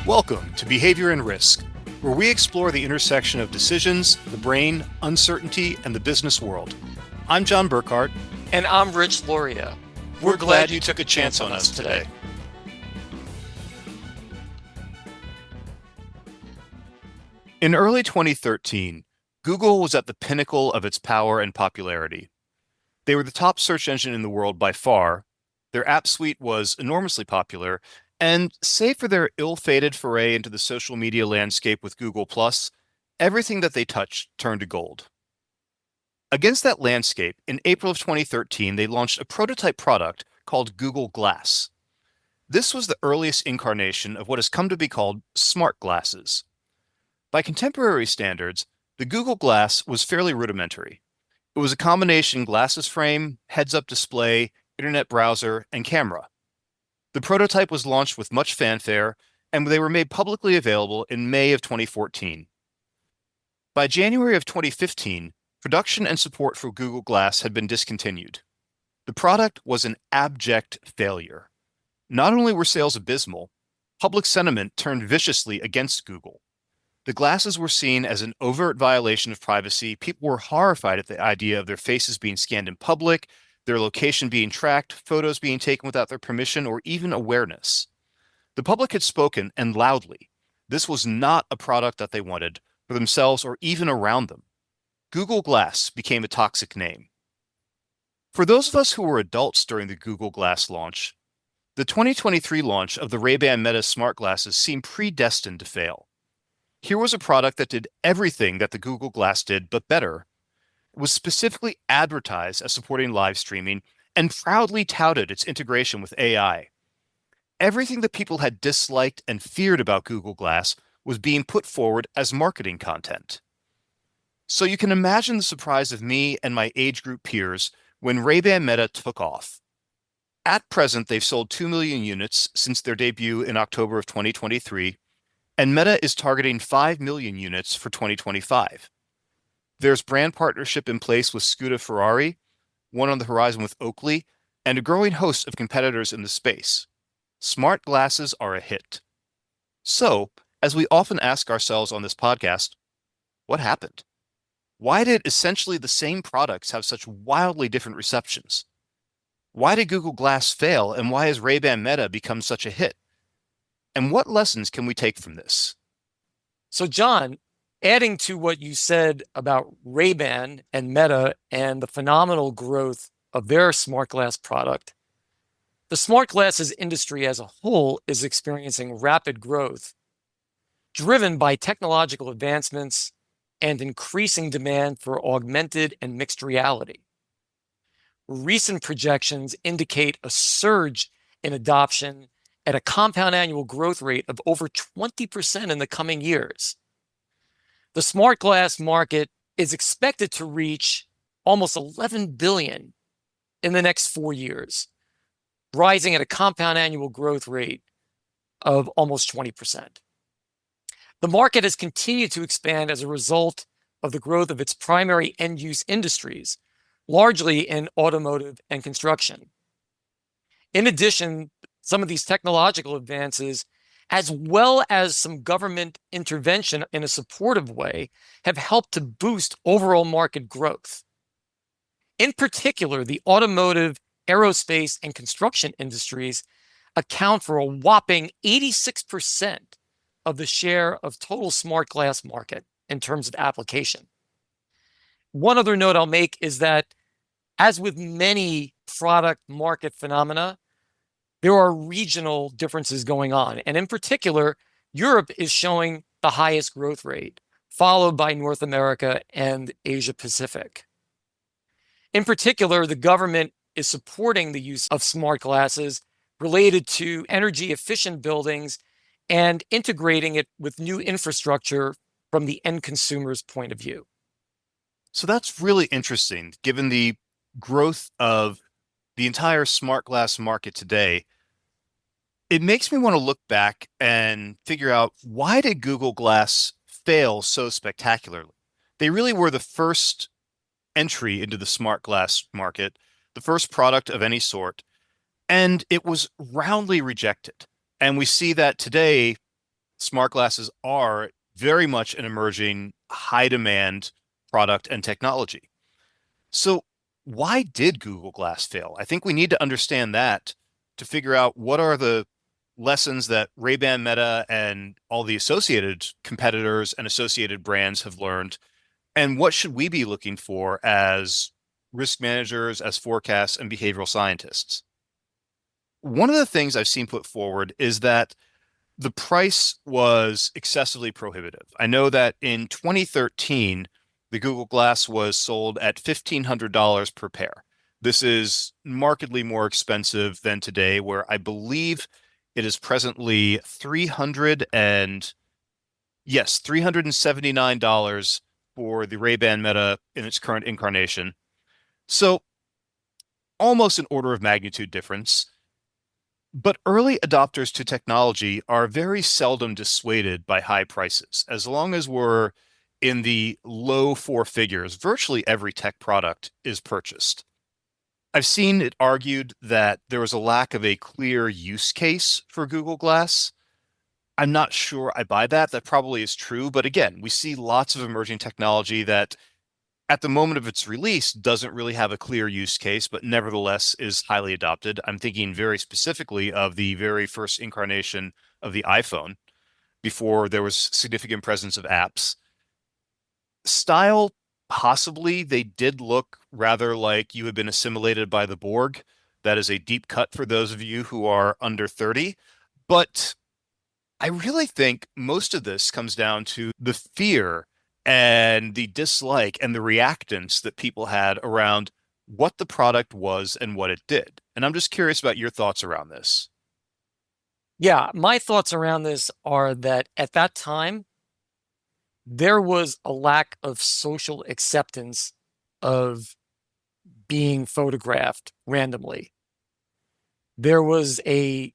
Welcome to Behavior and Risk, where we explore the intersection of decisions, the brain, uncertainty, and the business world. I'm John Burkhart. And I'm Rich Loria. We're glad you took a chance on us today. In early 2013, Google was at the pinnacle of its power and popularity. They were the top search engine in the world by far. Their app suite was enormously popular, and save for their ill-fated foray into the social media landscape with Google+, everything that they touched turned to gold. Against that landscape, in April of 2013, they launched a prototype product called Google Glass. This was the earliest incarnation of what has come to be called smart glasses. By contemporary standards, the Google Glass was fairly rudimentary. It was a combination glasses frame, heads-up display, internet browser, and camera. The prototype was launched with much fanfare, and they were made publicly available in May of 2014. By January of 2015, production and support for Google Glass had been discontinued. The product was an abject failure. Not only were sales abysmal, public sentiment turned viciously against Google. The glasses were seen as an overt violation of privacy. People were horrified at the idea of their faces being scanned in public, their location being tracked, photos being taken without their permission or even awareness. The public had spoken, and loudly. This was not a product that they wanted for themselves or even around them. Google Glass became a toxic name. For those of us who were adults during the Google Glass launch, the 2023 launch of the RayBan Meta smart glasses seemed predestined to fail. Here was a product that did everything that the Google Glass did, but better. It was specifically advertised as supporting live streaming and proudly touted its integration with AI. Everything that people had disliked and feared about Google Glass was being put forward as marketing content. So you can imagine the surprise of me and my age group peers when RayBan Meta took off. At present, they've sold 2 million units since their debut in October of 2023, and Meta is targeting 5 million units for 2025. There's brand partnership in place with Scusa Ferrari, one on the horizon with Oakley, and a growing host of competitors in the space. Smart glasses are a hit. So, as we often ask ourselves on this podcast, what happened? Why did essentially the same products have such wildly different receptions? Why did Google Glass fail, and why has RayBan Meta become such a hit? And what lessons can we take from this? So, John, adding to what you said about RayBan and Meta and the phenomenal growth of their smart glass product, the smart glasses industry as a whole is experiencing rapid growth, driven by technological advancements and increasing demand for augmented and mixed reality. Recent projections indicate a surge in adoption at a compound annual growth rate of over 20% in the coming years. The smart glass market is expected to reach almost 11 billion in the next 4 years, rising at a compound annual growth rate of almost 20%. The market has continued to expand as a result of the growth of its primary end-use industries, largely in automotive and construction. In addition, some of these technological advances, as well as some government intervention in a supportive way, have helped to boost overall market growth. In particular, the automotive, aerospace, and construction industries account for a whopping 86% of the share of total smart glass market in terms of application. One other note I'll make is that, as with many product market phenomena, there are regional differences going on. And in particular, Europe is showing the highest growth rate, followed by North America and Asia Pacific. In particular, the government is supporting the use of smart glasses related to energy efficient buildings and integrating it with new infrastructure from the end consumer's point of view. So that's really interesting, given the growth of the entire smart glass market today. It makes me want to look back and figure out, why did Google Glass fail so spectacularly? They really were the first entry into the smart glass market, the first product of any sort, and it was roundly rejected. And we see that today Smart glasses are very much an emerging high demand product and technology. So why did Google Glass fail? I think we need to understand that to figure out what are the lessons that Ray-Ban Meta and all the associated competitors and associated brands have learned, and what should we be looking for as risk managers, as forecasts, and behavioral scientists. One of the things I've seen put forward is that the price was excessively prohibitive. I know that in 2013, the Google Glass was sold at $1,500 per pair. This is markedly more expensive than today, where I believe it is presently 300 and yes, $379 for the Ray-Ban Meta in its current incarnation. So almost an order of magnitude difference. But early adopters to technology are very seldom dissuaded by high prices. As long as we're in the low four figures, virtually every tech product is purchased. I've seen it argued that there was a lack of a clear use case for Google Glass. I'm not sure I buy that. That probably is true. But again, we see lots of emerging technology that at the moment of its release doesn't really have a clear use case, but nevertheless is highly adopted. I'm thinking very specifically of the very first incarnation of the iPhone before there was significant presence of apps. Style, possibly, they did look rather like you had been assimilated by the Borg. That is a deep cut for those of you who are under 30. But I really think most of this comes down to the fear and the dislike and the reactance that people had around what the product was and what it did. And I'm just curious about your thoughts around this. Yeah, my thoughts around this are that at that time, there was a lack of social acceptance of being photographed randomly. There was a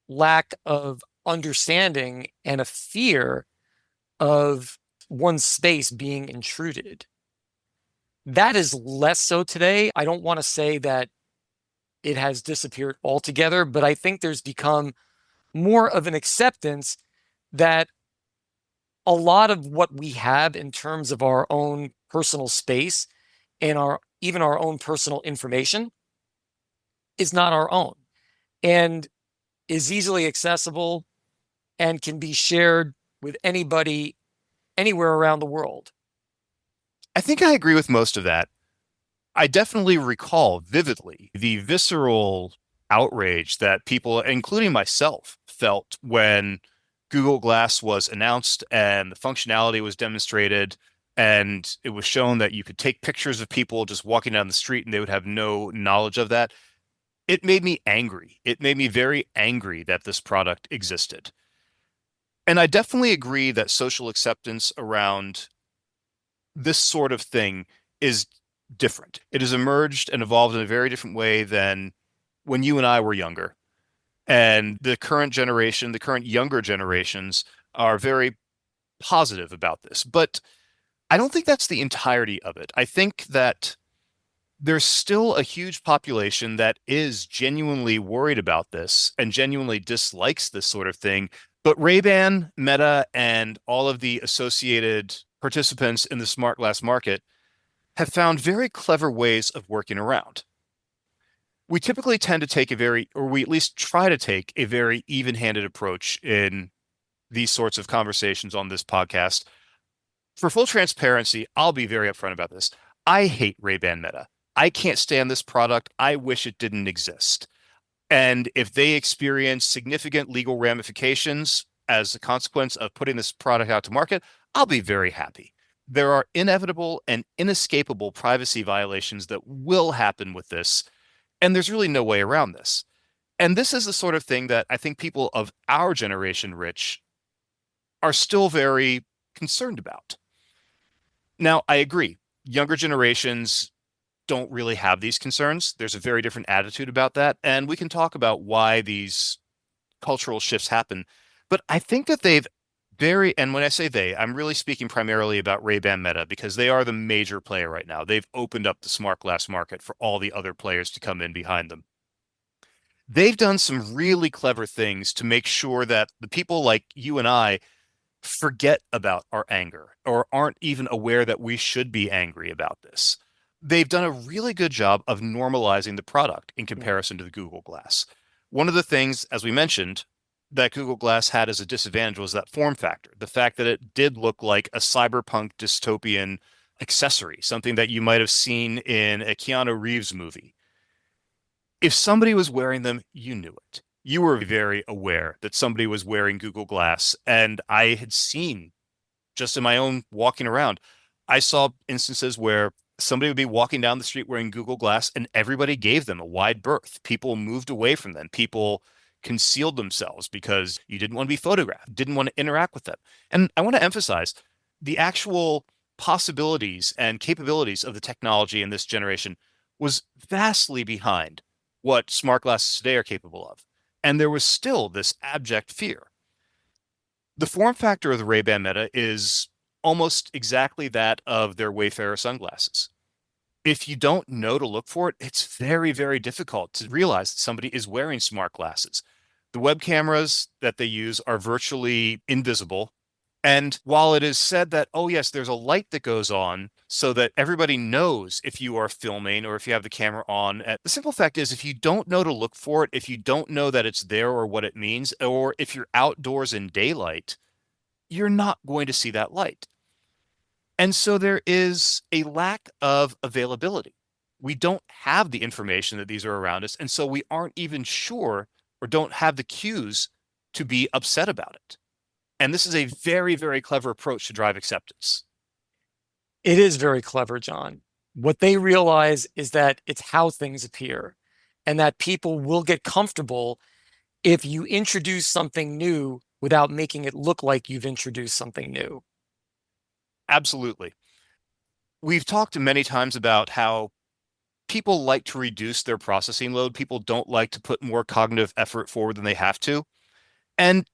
lack of understanding and a fear of one's space being intruded. That is less so today. I don't want to say that it has disappeared altogether, but I think there's become more of an acceptance that a lot of what we have in terms of our own personal space and our even our own personal information is not our own and is easily accessible and can be shared with anybody anywhere around the world. I think I agree with most of that. I definitely recall vividly the visceral outrage that people, including myself, felt when Google Glass was announced and the functionality was demonstrated, and it was shown that you could take pictures of people just walking down the street and they would have no knowledge of that. It made me angry. It made me very angry that this product existed. And I definitely agree that social acceptance around this sort of thing is different. It has emerged and evolved in a very different way than when you and I were younger. And the current generation, the current younger generations are very positive about this. But I don't think that's the entirety of it. I think that there's still a huge population that is genuinely worried about this and genuinely dislikes this sort of thing. But Ray-Ban, Meta, and all of the associated participants in the smart glass market have found very clever ways of working around. We typically tend to take a very, or we at least try to take a very even-handed approach in these sorts of conversations on this podcast. For full transparency, I'll be very upfront about this. I hate Ray-Ban Meta. I can't stand this product. I wish it didn't exist. And if they experience significant legal ramifications as a consequence of putting this product out to market, I'll be very happy. There are inevitable and inescapable privacy violations that will happen with this, and there's really no way around this. And this is the sort of thing that I think people of our generation, Rich, are still very concerned about. Now, I agree. Younger generations don't really have these concerns. There's a very different attitude about that. And we can talk about why these cultural shifts happen. But I think that and when I say they, I'm really speaking primarily about Ray-Ban Meta because they are the major player right now. They've opened up the smart glass market for all the other players to come in behind them. They've done some really clever things to make sure that the people like you and I forget about our anger or aren't even aware that we should be angry about this. They've done a really good job of normalizing the product in Mm. comparison to the Google Glass. One of the things, as we mentioned, that Google Glass had as a disadvantage was that form factor, the fact that it did look like a cyberpunk dystopian accessory, something that you might have seen in a Keanu Reeves movie. If somebody was wearing them, you knew it. You were very aware that somebody was wearing Google Glass. And I had seen just in my own walking around, I saw instances where somebody would be walking down the street wearing Google Glass and everybody gave them a wide berth. People moved away from them. People concealed themselves because you didn't want to be photographed, didn't want to interact with them. And I want to emphasize the actual possibilities and capabilities of the technology in this generation was vastly behind what smart glasses today are capable of. And there was still this abject fear. The form factor of the Ray-Ban Meta is almost exactly that of their Wayfarer sunglasses. If you don't know to look for it, it's very, very difficult to realize that somebody is wearing smart glasses. The web cameras that they use are virtually invisible. And while it is said that, oh, yes, there's a light that goes on so that everybody knows if you are filming or if you have the camera on, the simple fact is, if you don't know to look for it, if you don't know that it's there or what it means, or if you're outdoors in daylight, you're not going to see that light. And so there is a lack of availability. We don't have the information that these are around us. And so we aren't even sure or don't have the cues to be upset about it. And this is a very, very clever approach to drive acceptance. It is very clever, John. What they realize is that it's how things appear and that people will get comfortable if you introduce something new without making it look like you've introduced something new. Absolutely. We've talked many times about how people like to reduce their processing load. People don't like to put more cognitive effort forward than they have to. And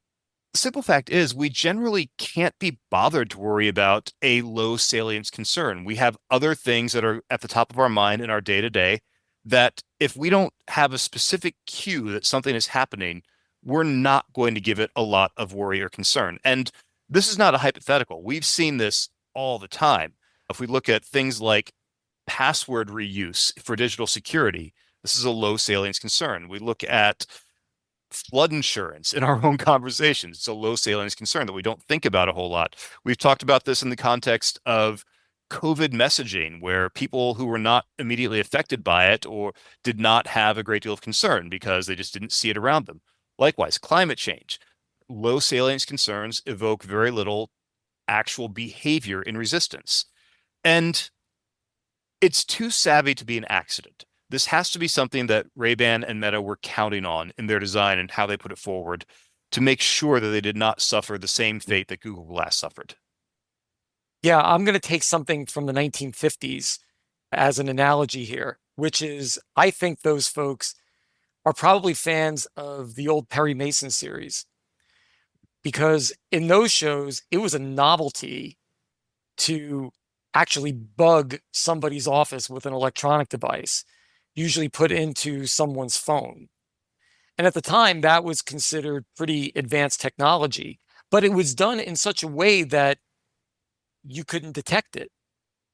the simple fact is, we generally can't be bothered to worry about a low salience concern. We have other things that are at the top of our mind in our day to day that if we don't have a specific cue that something is happening, we're not going to give it a lot of worry or concern. And this is not a hypothetical. We've seen this all the time. If we look at things like password reuse for digital security, this is a low salience concern. We look at flood insurance in our own conversations. It's a low salience concern that we don't think about a whole lot. We've talked about this in the context of COVID messaging, where people who were not immediately affected by it or did not have a great deal of concern because they just didn't see it around them. Likewise, climate change. Low salience concerns evoke very little actual behavior in resistance. And it's too savvy to be an accident. This has to be something that Ray-Ban and Meta were counting on in their design and how they put it forward to make sure that they did not suffer the same fate that Google Glass suffered. Yeah, I'm going to take something from the 1950s as an analogy here, which is I think those folks are probably fans of the old Perry Mason series because in those shows, it was a novelty to actually bug somebody's office with an electronic device, usually put into someone's phone. And at the time, that was considered pretty advanced technology, but it was done in such a way that you couldn't detect it.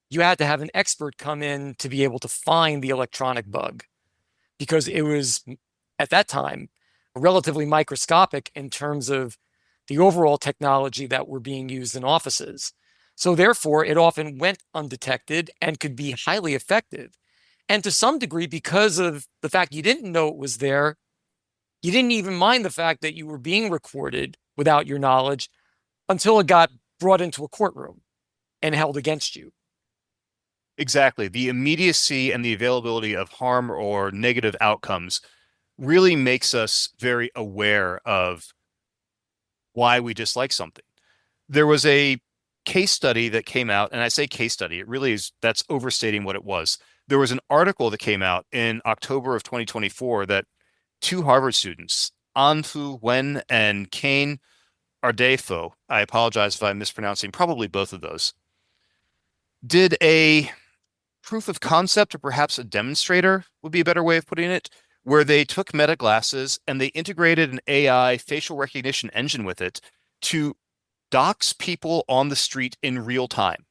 You had to have an expert come in to be able to find the electronic bug because it was, at that time, relatively microscopic in terms of the overall technology that were being used in offices. So therefore, it often went undetected and could be highly effective. And to some degree, because of the fact you didn't know it was there, you didn't even mind the fact that you were being recorded without your knowledge until it got brought into a courtroom and held against you. Exactly. The immediacy and the availability of harm or negative outcomes really makes us very aware of why we dislike something. There was a case study that came out, and I say case study, it really is, that's overstating what it was. There was an article that came out in October of 2024 that two Harvard students, Anfu Wen and Kane Ardefo, I apologize if I'm mispronouncing probably both of those, did a proof of concept or perhaps a demonstrator would be a better way of putting it, where they took Meta glasses and they integrated an AI facial recognition engine with it to dox people on the street in real time,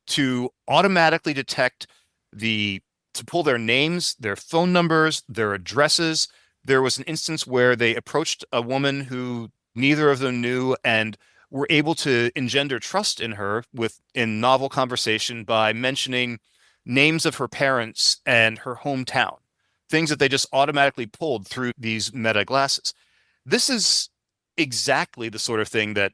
to automatically detect the to pull their names, their phone numbers, their addresses. There was an instance where they approached a woman who neither of them knew and were able to engender trust in her with in novel conversation by mentioning names of her parents and her hometown, things that they just automatically pulled through these Meta glasses. This is exactly the sort of thing that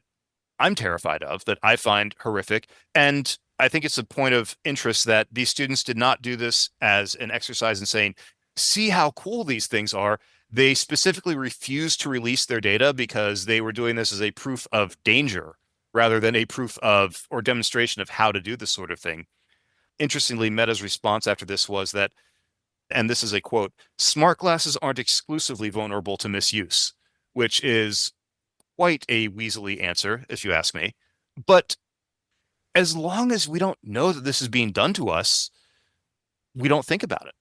I'm terrified of, that I find horrific. And I think it's a point of interest that these students did not do this as an exercise in saying, see how cool these things are. They specifically refused to release their data because they were doing this as a proof of danger rather than a proof of or demonstration of how to do this sort of thing. Interestingly, Meta's response after this was that, and this is a quote, smart glasses aren't exclusively vulnerable to misuse, which is quite a weaselly answer, if you ask me. But as long as we don't know that this is being done to us, we don't think about it.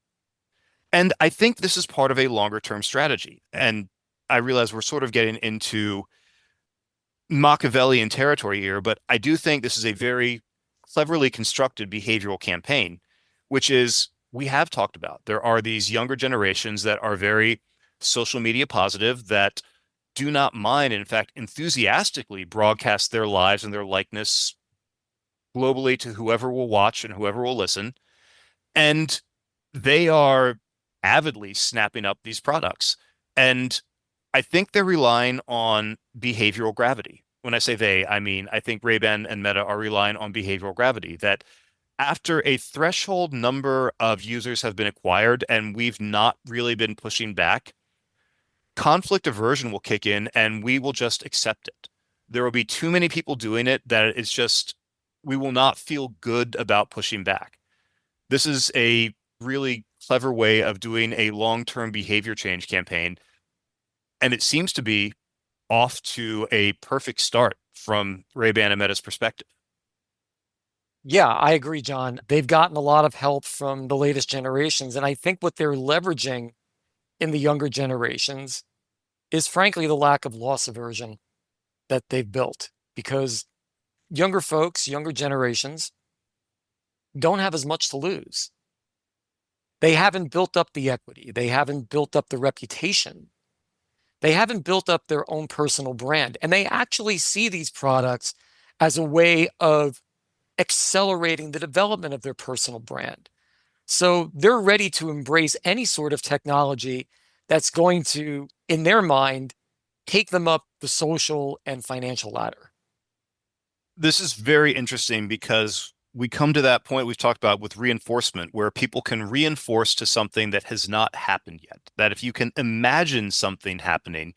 And I think this is part of a longer term strategy. And I realize we're sort of getting into Machiavellian territory here, but I do think this is a very cleverly constructed behavioral campaign, which is we have talked about. There are these younger generations that are very social media positive, that do not mind, in fact, enthusiastically broadcast their lives and their likeness globally to whoever will watch and whoever will listen. And they are avidly snapping up these products. And I think they're relying on behavioral gravity. When I say they, I mean, I think RayBan and Meta are relying on behavioral gravity, that after a threshold number of users have been acquired and we've not really been pushing back, conflict aversion will kick in and we will just accept it. There will be too many people doing it that it's just, we will not feel good about pushing back. This is a really clever way of doing a long-term behavior change campaign. And it seems to be off to a perfect start from RayBan and Meta's perspective. Yeah, I agree, John. They've gotten a lot of help from the latest generations. And I think what they're leveraging in the younger generations is frankly the lack of loss aversion that they've built, because younger folks, younger generations don't have as much to lose. They haven't built up the equity. They haven't built up the reputation. They haven't built up their own personal brand. And they actually see these products as a way of accelerating the development of their personal brand. So they're ready to embrace any sort of technology that's going to, in their mind, take them up the social and financial ladder. This is very interesting because we come to that point we've talked about with reinforcement, where people can reinforce to something that has not happened yet. That if you can imagine something happening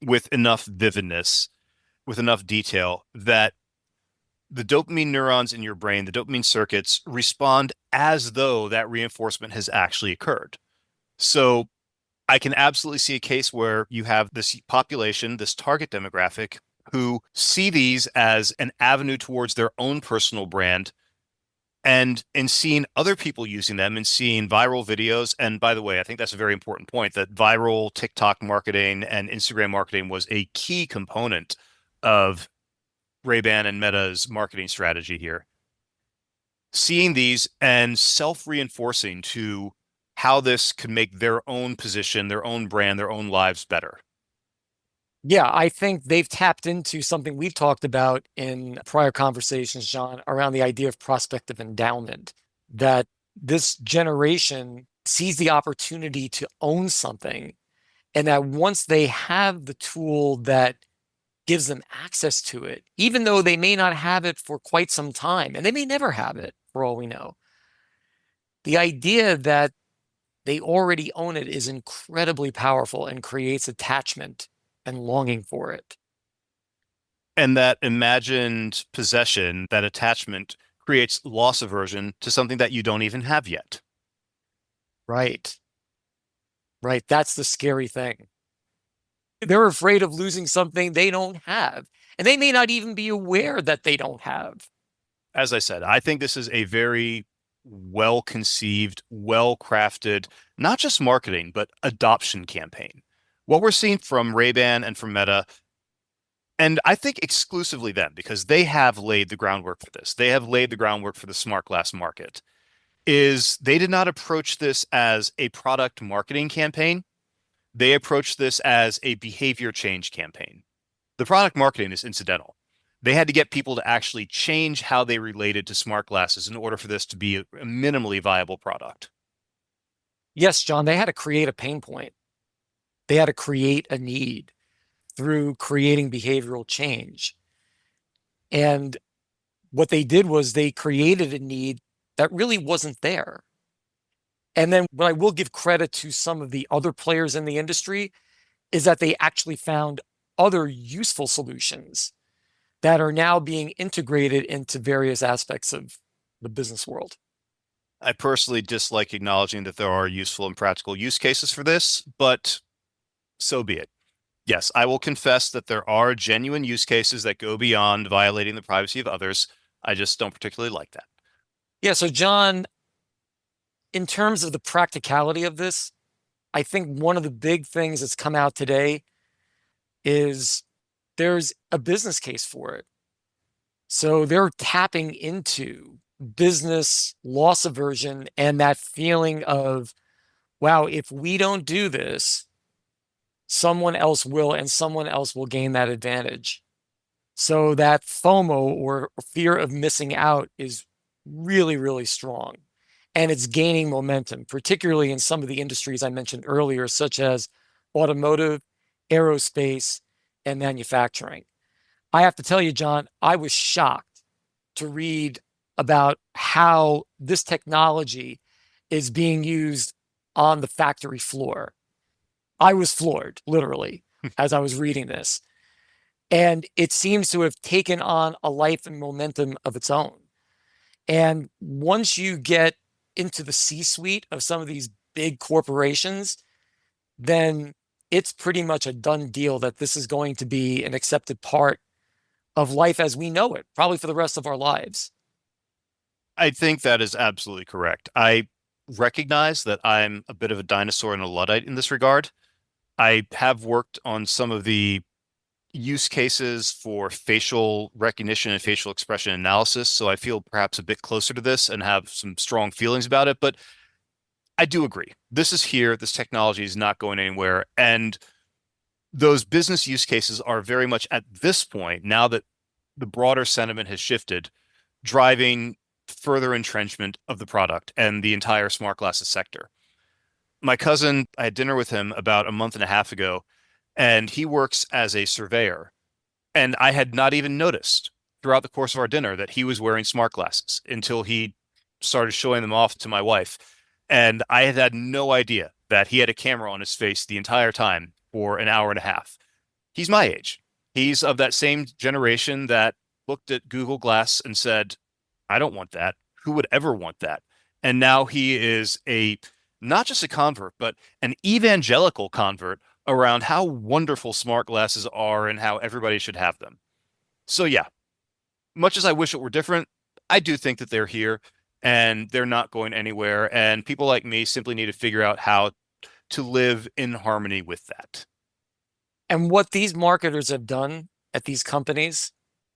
with enough vividness, with enough detail, that the dopamine neurons in your brain, the dopamine circuits, respond as though that reinforcement has actually occurred. So I can absolutely see a case where you have this population, this target demographic, who see these as an avenue towards their own personal brand. And in seeing other people using them and seeing viral videos, and by the way, I think that's a very important point, that viral TikTok marketing and Instagram marketing was a key component of RayBan and Meta's marketing strategy here. Seeing these and self-reinforcing to how this could make their own position, their own brand, their own lives better. Yeah, I think they've tapped into something we've talked about in prior conversations, John, around the idea of prospective endowment, that this generation sees the opportunity to own something, and that once they have the tool that gives them access to it, even though they may not have it for quite some time, and they may never have it for all we know, the idea that they already own it is incredibly powerful and creates attachment and longing for it. And that imagined possession, that attachment, creates loss aversion to something that you don't even have yet. Right. Right. That's the scary thing. They're afraid of losing something they don't have, and they may not even be aware that they don't have. As I said, I think this is a very well conceived, well crafted, not just marketing, but adoption campaign. What we're seeing from RayBan and from Meta, and I think exclusively them, because they have laid the groundwork for this. They have laid the groundwork for the smart glass market. Is they did not approach this as a product marketing campaign. They approached this as a behavior change campaign. The product marketing is incidental. They had to get people to actually change how they related to smart glasses in order for this to be a minimally viable product. Yes, John, they had to create a pain point. They had to create a need through creating behavioral change. And what they did was they created a need that really wasn't there. And then what I will give credit to some of the other players in the industry is that they actually found other useful solutions that are now being integrated into various aspects of the business world. I personally dislike acknowledging that there are useful and practical use cases for this, but so be it. Yes, I will confess that there are genuine use cases that go beyond violating the privacy of others. I just don't particularly like that. Yeah, so John, in terms of the practicality of this, I think one of the big things that's come out today is there's a business case for it. So they're tapping into business loss aversion and that feeling of, wow, if we don't do this, someone else will, and someone else will gain that advantage. So that FOMO or fear of missing out is really, really strong. And it's gaining momentum, particularly in some of the industries I mentioned earlier, such as automotive, aerospace, and manufacturing. I have to tell you, John, I was shocked to read about how this technology is being used on the factory floor. I was floored, literally, as I was reading this. And it seems to have taken on a life and momentum of its own. And once you get into the C-suite of some of these big corporations, then it's pretty much a done deal that this is going to be an accepted part of life as we know it, probably for the rest of our lives. I think that is absolutely correct. I recognize that I'm a bit of a dinosaur and a Luddite in this regard. I have worked on some of the use cases for facial recognition and facial expression analysis, so I feel perhaps a bit closer to this and have some strong feelings about it. But I do agree. This is here. This technology is not going anywhere. And those business use cases are very much at this point, now that the broader sentiment has shifted, driving further entrenchment of the product and the entire smart glasses sector. My cousin, I had dinner with him about a month and a half ago, and he works as a surveyor. And I had not even noticed throughout the course of our dinner that he was wearing smart glasses until he started showing them off to my wife. And I had had no idea that he had a camera on his face the entire time for an hour and a half. He's my age. He's of that same generation that looked at Google Glass and said, I don't want that. Who would ever want that? And now he is a not just a convert, but an evangelical convert around how wonderful smart glasses are and how everybody should have them. So yeah, much as I wish it were different, I do think that they're here and they're not going anywhere. And people like me simply need to figure out how to live in harmony with that. And what these marketers have done at these companies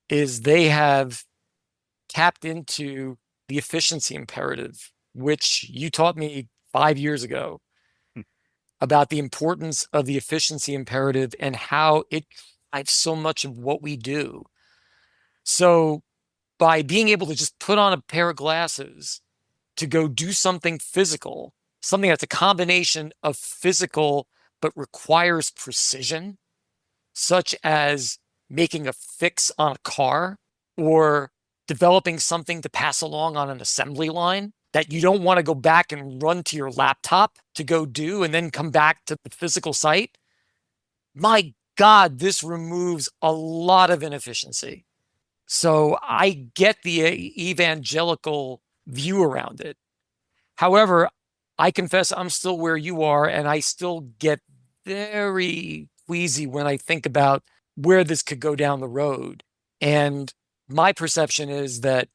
is they have tapped into the efficiency imperative, which you taught me 5 years ago about the importance of the efficiency imperative and how it drives so much of what we do. So by being able to just put on a pair of glasses to go do something physical, something that's a combination of physical but requires precision, such as making a fix on a car or developing something to pass along on an assembly line that you don't want to go back and run to your laptop to go do and then come back to the physical site. My God, this removes a lot of inefficiency. So I get the evangelical view around it. However, I confess I'm still where you are, and I still get very queasy when I think about where this could go down the road. And my perception is that,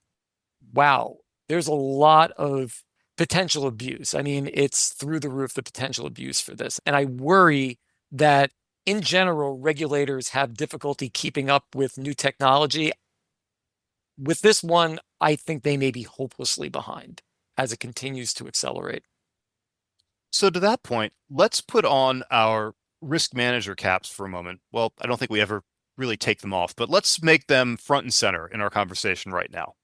wow, there's a lot of potential abuse. I mean, it's through the roof, the potential abuse for this. And I worry that in general, regulators have difficulty keeping up with new technology. With this one, I think they may be hopelessly behind as it continues to accelerate. So to that point, let's put on our risk manager caps for a moment. Well, I don't think we ever really take them off, but let's make them front and center in our conversation right now.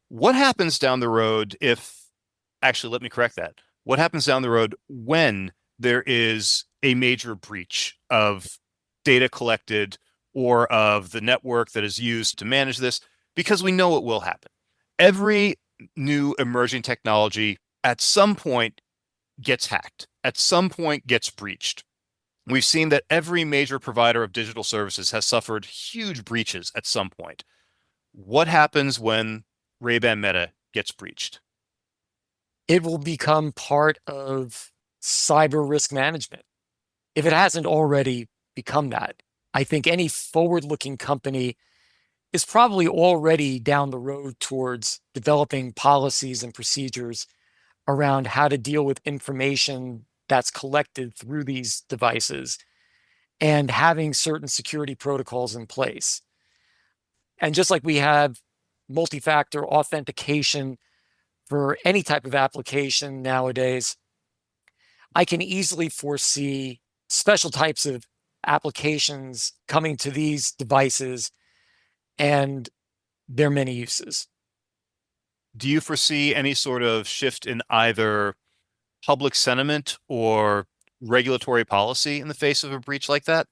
What happens down the road if, actually, let me correct that. What happens down the road when there is a major breach of data collected or of the network that is used to manage this? Because we know it will happen. Every new emerging technology at some point gets hacked, at some point gets breached. We've seen that every major provider of digital services has suffered huge breaches at some point. What happens when RayBan Meta gets breached? It will become part of cyber risk management if it hasn't already become that. I think any forward-looking company is probably already down the road towards developing policies and procedures around how to deal with information that's collected through these devices and having certain security protocols in place. And just like we have multi-factor authentication for any type of application nowadays, I can easily foresee special types of applications coming to these devices and their many uses. Do you foresee any sort of shift in either public sentiment or regulatory policy in the face of a breach like that?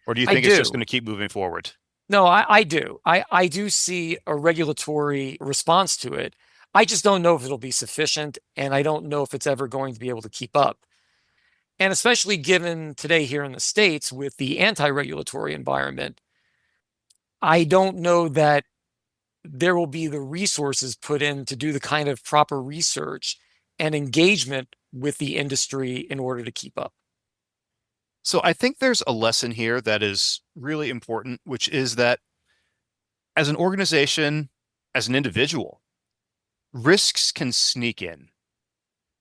Or do you I think it's just do. going to keep moving forward? No, I do. I do see a regulatory response to it. I just don't know if it'll be sufficient, and I don't know if it's ever going to be able to keep up. And especially given today here in the States with the anti-regulatory environment, I don't know that there will be the resources put in to do the kind of proper research and engagement with the industry in order to keep up. So I think there's a lesson here that is really important, which is that as an organization, as an individual, risks can sneak in.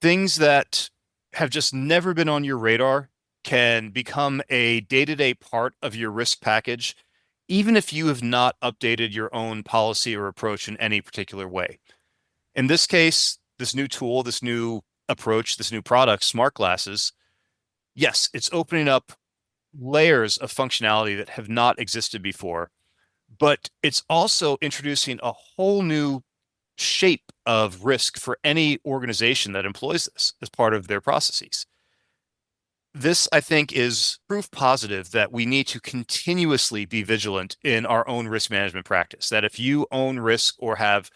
Things that have just never been on your radar can become a day-to-day part of your risk package, even if you have not updated your own policy or approach in any particular way. In this case, this new tool, this new approach, this new product, smart glasses, yes, it's opening up layers of functionality that have not existed before, but it's also introducing a whole new shape of risk for any organization that employs this as part of their processes. This, I think, is proof positive that we need to continuously be vigilant in our own risk management practice. That if you own risk or have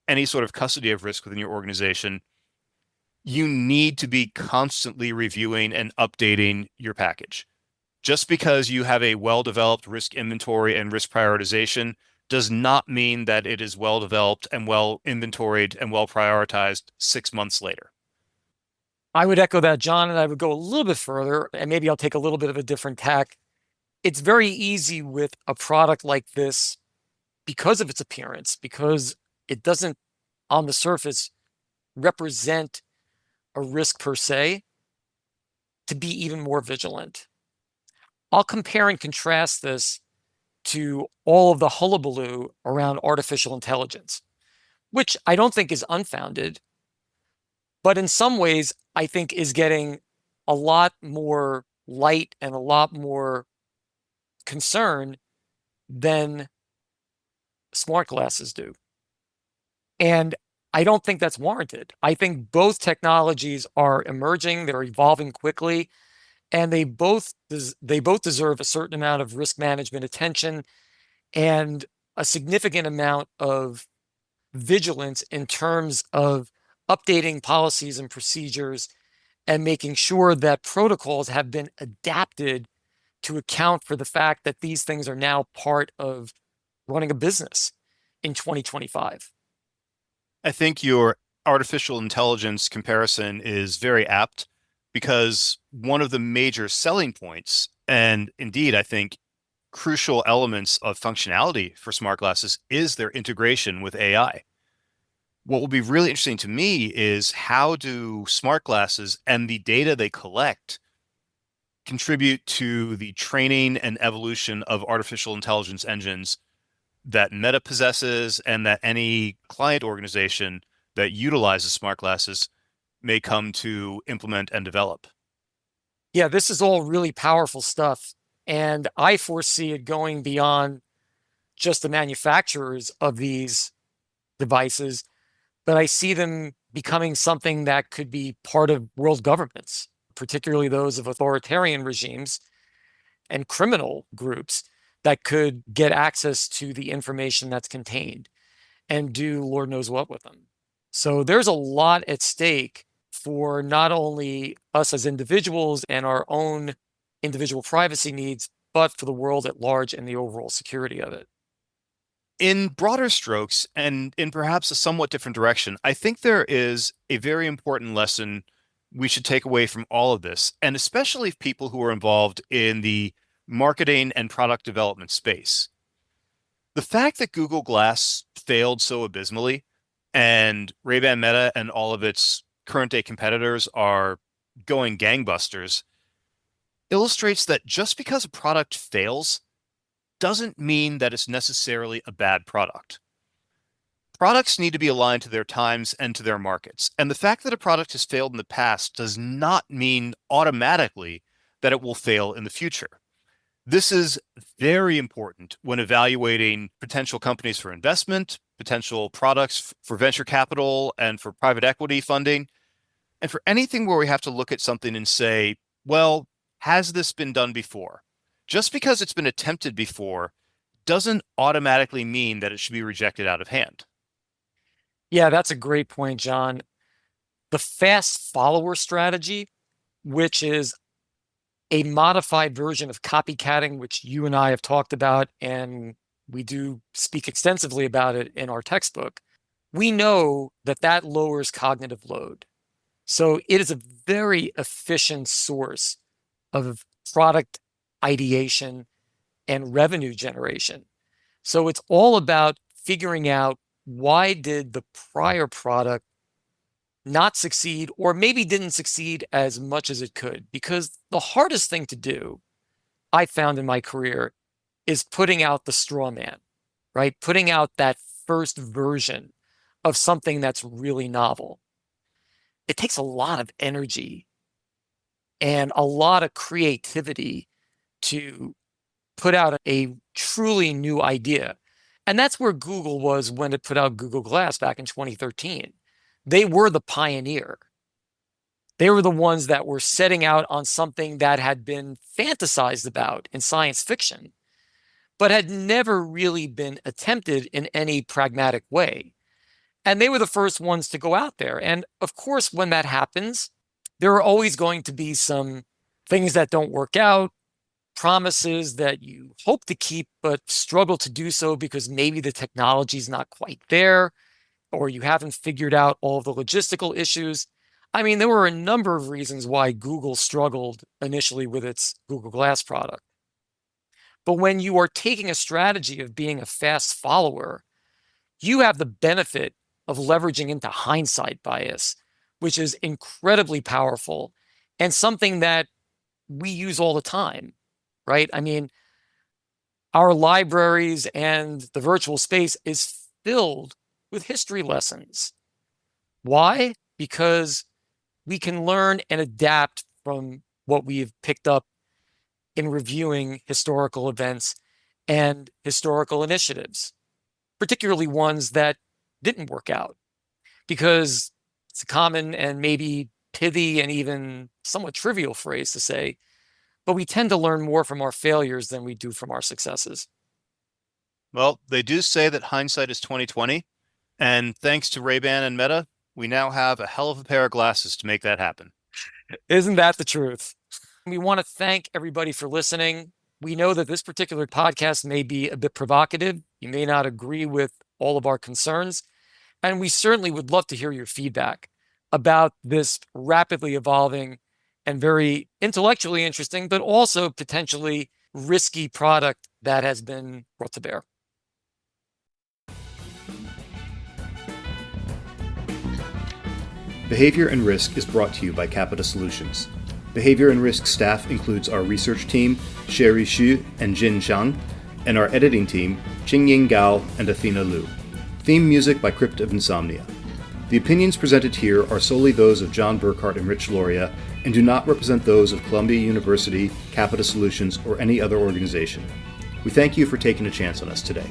any sort of custody of risk within your organization, you need to be constantly reviewing and updating your package. Just because you have a well-developed risk inventory and risk prioritization does not mean that it is well-developed and well inventoried and well prioritized 6 months later. I would echo that, John, and I would go a little bit further, and maybe I'll take a little bit of a different tack. It's very easy with a product like this because of its appearance, because it doesn't, on the surface, represent a risk per se, to be even more vigilant. I'll compare and contrast this to all of the hullabaloo around artificial intelligence, which I don't think is unfounded, but in some ways, I think is getting a lot more light and a lot more concern than smart glasses do. And I don't think that's warranted. I think both technologies are emerging, they're evolving quickly, and they both deserve a certain amount of risk management attention and a significant amount of vigilance in terms of updating policies and procedures and making sure that protocols have been adapted to account for the fact that these things are now part of running a business in 2025. I think your artificial intelligence comparison is very apt because one of the major selling points, and indeed, I think crucial elements of functionality for smart glasses is their integration with AI. What will be really interesting to me is how do smart glasses and the data they collect contribute to the training and evolution of artificial intelligence engines that Meta possesses and that any client organization that utilizes smart glasses may come to implement and develop. Yeah, this is all really powerful stuff. And I foresee it going beyond just the manufacturers of these devices, but I see them becoming something that could be part of world governments, particularly those of authoritarian regimes and criminal groups that could get access to the information that's contained and do Lord knows what with them. So there's a lot at stake for not only us as individuals and our own individual privacy needs, but for the world at large and the overall security of it. In broader strokes, and in perhaps a somewhat different direction, I think there is a very important lesson we should take away from all of this, and especially people who are involved in the marketing and product development space. The fact that Google Glass failed so abysmally and Ray-Ban Meta and all of its current day competitors are going gangbusters illustrates that just because a product fails doesn't mean that it's necessarily a bad product. Products need to be aligned to their times and to their markets. And the fact that a product has failed in the past does not mean automatically that it will fail in the future. This is very important when evaluating potential companies for investment, potential products for venture capital and for private equity funding, and for anything where we have to look at something and say, well, has this been done before? Just because it's been attempted before doesn't automatically mean that it should be rejected out of hand. Yeah, that's a great point, John. The fast follower strategy, which is a modified version of copycatting, which you and I have talked about, and we do speak extensively about it in our textbook. We know that that lowers cognitive load. So it is a very efficient source of product ideation and revenue generation. So it's all about figuring out why did the prior product not succeed or maybe didn't succeed as much as it could. Because the hardest thing to do, I found in my career, is putting out the straw man, right? Putting out that first version of something that's really novel. It takes a lot of energy and a lot of creativity to put out a truly new idea. And that's where Google was when it put out Google Glass back in 2013. They were the pioneer. They were the ones that were setting out on something that had been fantasized about in science fiction, but had never really been attempted in any pragmatic way. And they were the first ones to go out there. And of course, when that happens, there are always going to be some things that don't work out, promises that you hope to keep, but struggle to do so because maybe the technology is not quite there, or you haven't figured out all of the logistical issues. I mean, there were a number of reasons why Google struggled initially with its Google Glass product. But when you are taking a strategy of being a fast follower, you have the benefit of leveraging into hindsight bias, which is incredibly powerful and something that we use all the time, right? I mean, our libraries and the virtual space is filled with history lessons. Why? Because we can learn and adapt from what we've picked up in reviewing historical events and historical initiatives, particularly ones that didn't work out, because it's a common and maybe pithy and even somewhat trivial phrase to say, but we tend to learn more from our failures than we do from our successes. Well, they do say that hindsight is 2020, and thanks to Ray-Ban and Meta, we now have a hell of a pair of glasses to make that happen. Isn't that the truth? We want to thank everybody for listening. We know that this particular podcast may be a bit provocative. You may not agree with all of our concerns, and we certainly would love to hear your feedback about this rapidly evolving and very intellectually interesting, but also potentially risky product that has been brought to bear. Behavior and Risk is brought to you by Capita Solutions. Behavior and Risk staff includes our research team, Sherry Xu and Jin Zhang, and our editing team, Qingying Gao and Athena Liu. Theme music by Crypt of Insomnia. The opinions presented here are solely those of John Burkhart and Rich Loria and do not represent those of Columbia University, Capita Solutions, or any other organization. We thank you for taking a chance on us today.